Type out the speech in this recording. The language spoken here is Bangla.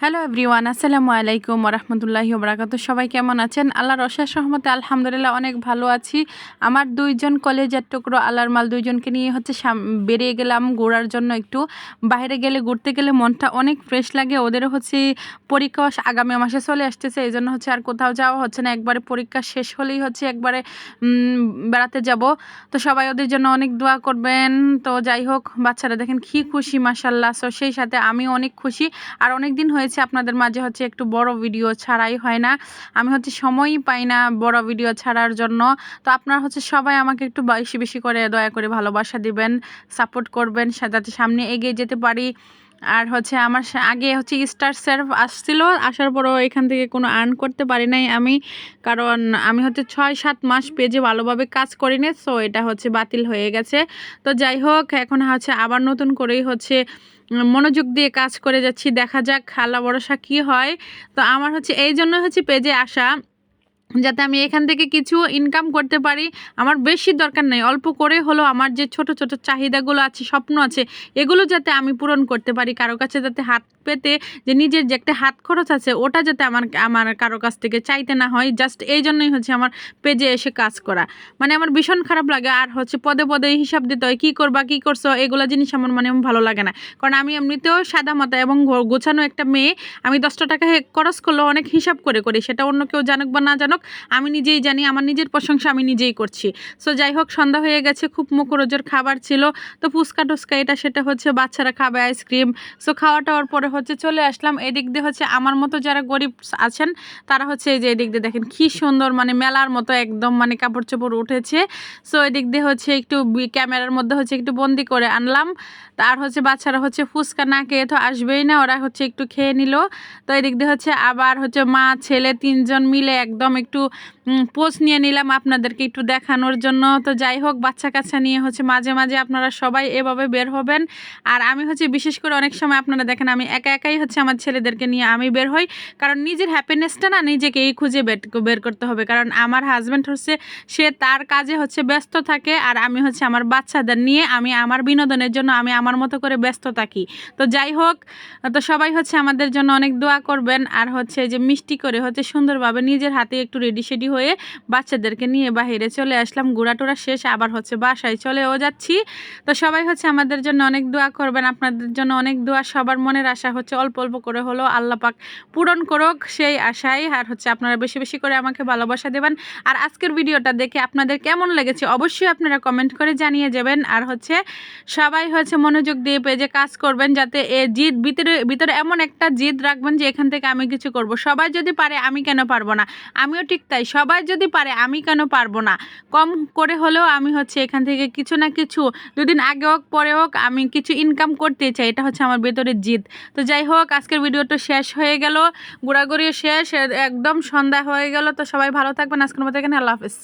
হ্যালো এভরিওয়ান, আসসালামু আলাইকুম ওরহমতুল্লাহি ওবরাকাতুহু। সবাই কেমন আছেন? আল্লাহর অশেষ রহমতে আলহামদুলিল্লাহ অনেক ভালো আছি। আমার দুইজন কলেজের টুকরো আল্লাহর মাল দুইজনকে নিয়ে বেরিয়ে গেলাম ঘোরার জন্য। একটু বাইরে ঘুরতে গেলে মনটা অনেক ফ্রেশ লাগে। ওদেরও পরীক্ষা আগামী মাসে চলে আসতেছে, এই জন্য আর কোথাও যাওয়া হচ্ছে না। একবারে পরীক্ষা শেষ হলেই একবারে বেড়াতে যাব। তো সবাই ওদের জন্য অনেক দোয়া করবেন। তো যাই হোক, বাচ্চারা দেখেন কি খুশি মাশাআল্লাহ। সো সেই সাথে আমিও অনেক খুশি। আর অনেক দিন হয়েছে আপনাদের মাঝে একটু বড় ভিডিও ছাড়াই হয় না। আমি সময়ই পাই না বড় ভিডিও ছাড়ার জন্য। তো আপনারা সবাই আমাকে একটু বেশি বেশি করে দয়া করে ভালোবাসা দিবেন, সাপোর্ট করবেন, যাতে সামনে এগিয়ে যেতে পারি। আর আমার আগে স্টার সার্ভ আসছিল, আসার পরও এখান থেকে কোনো আর্ন করতে পারি নাই আমি, কারণ আমি 6-7 মাস পেজে ভালোভাবে কাজ করিনি। সো এটা বাতিল হয়ে গেছে। তো যাই হোক, এখন আবার নতুন করেই মনোযোগ দিয়ে কাজ করে যাচ্ছি। দেখা যাক আল্লাহ ভরসা কি হয়। তো আমার এই জন্য পেজে আসা, যাতে আমি এখান থেকে কিছু ইনকাম করতে পারি। আমার বেশি দরকার নেই, অল্প করে হলেও আমার যে ছোট ছোট চাহিদাগুলো আছে, স্বপ্ন আছে, এগুলো যাতে আমি পূরণ করতে পারি। কারো কাছে যাতে হাত পেতে যে নিজের যে একটা হাত খরচ আছে, ওটা যাতে আমার কারো কাছ থেকে চাইতে না হয়। জাস্ট এই জন্যই আমার পেজে এসে কাজ করা। মানে আমার ভীষণ খারাপ লাগে। আর পদে পদে হিসাব দিতে হয়, কী করবা, কী করছো, এগুলো জিনিস আমার ভালো লাগে না। কারণ আমি এমনিতেও সাদা মাথা এবং গোছানো একটা মেয়ে। আমি 10টা টাকা খরচ করলেও অনেক হিসাব করে করি, সেটা অন্য কেউ জানুক বা না জানুক, আমি নিজেই জানি। আমার নিজের প্রশংসা আমি নিজেই করছি। সো যাই হোক, সন্ধ্যা হয়ে গেছে, খুব মুখরোচক খাবার ছিল। তো ফুচকা টুচকা এটা সেটা বাচ্চারা খাবে, আইসক্রিম। সো খাওয়া টাওয়ার পরে চলে আসলাম এদিক দিয়ে। আমার মতো যারা গরিব আছেন তারা এই যে এদিক দিয়ে দেখেন কি সুন্দর, মানে মেলার মতো একদম, মানে কাপড় চোপড় উঠেছে। সো এদিক দিয়ে একটু ক্যামেরার মধ্যে একটু বন্দি করে আনলাম। আর বাচ্চারা ফুচকা না খেয়ে তো আসবেই না, ওরা একটু খেয়ে নিল। তো এদিক দিয়ে আবার মা ছেলে 3জন মিলে একদম একটু পোজ নিয়ে নিলাম আপনাদেরকে একটু দেখানোর জন্য। তো যাই হোক, বাচ্চা কাচ্চা নিয়ে মাঝে মাঝে আপনারা সবাই এভাবে বের হবেন। আর আমি বিশেষ করে অনেক সময় আপনারা দেখেন আমি একা একাই আমার ছেলেদেরকে নিয়ে আমি বের হই, কারণ নিজের হ্যাপিনেসটা না নিজেকেই খুঁজে বের করতে হবে। কারণ আমার হাজব্যান্ড সে তার কাজে ব্যস্ত থাকে, আর আমি আমার বাচ্চাদের নিয়ে আমি আমার বিনোদনের জন্য আমি আমার মতো করে ব্যস্ত থাকি। তো যাই হোক, তো সবাই আমাদের জন্য অনেক দোয়া করবেন। আর যে মিষ্টি করে সুন্দরভাবে নিজের হাতে একটু রেডি সেডি হয়ে বাচ্চাদেরকে নিয়ে বাহিরে চলে আসলাম। ঘোরাটোরা শেষ, আবার বাসায় চলেও যাচ্ছি। তো সবাই আমাদের জন্য অনেক দোয়া করবেন, আপনাদের জন্য অনেক দোয়া। সবার মনের আশা অল্প অল্প করে হলেও আল্লাহ পাক পূরণ করুক, সেই আশাই। আর আপনারা বেশি বেশি করে আমাকে ভালোবাসা দেবেন। আর আজকের ভিডিওটা দেখে আপনাদের কেমন লেগেছে অবশ্যই আপনারা কমেন্ট করে জানিয়ে যাবেন। আর সবাই মনোযোগ দিয়ে পেজে কাজ করবেন, যাতে জিদ ভিতরে এমন একটা জিদ রাখবেন যে এখান থেকে আমি কিছু করব। সবাই যদি পারে আমি কেন পারবো না? আমিও ঠিক তাই, সবাই যদি পারে আমি কেন পারবো না? কম করে হলেও আমি এখান থেকে কিছু না কিছু, দুদিন আগে হোক পরে হোক, আমি কিছু ইনকাম করতে চাই। এটা আমার ভেতরের জিদ। তো যাই হোক, আজকের ভিডিওটা শেষ হয়ে গেল, ঘোরাঘুরি শেষ, একদম সন্ধ্যা হয়ে গেল। তো সবাই ভালো থাকবেন। আজকের মতো এখানে, আল্লাহ হাফেজ।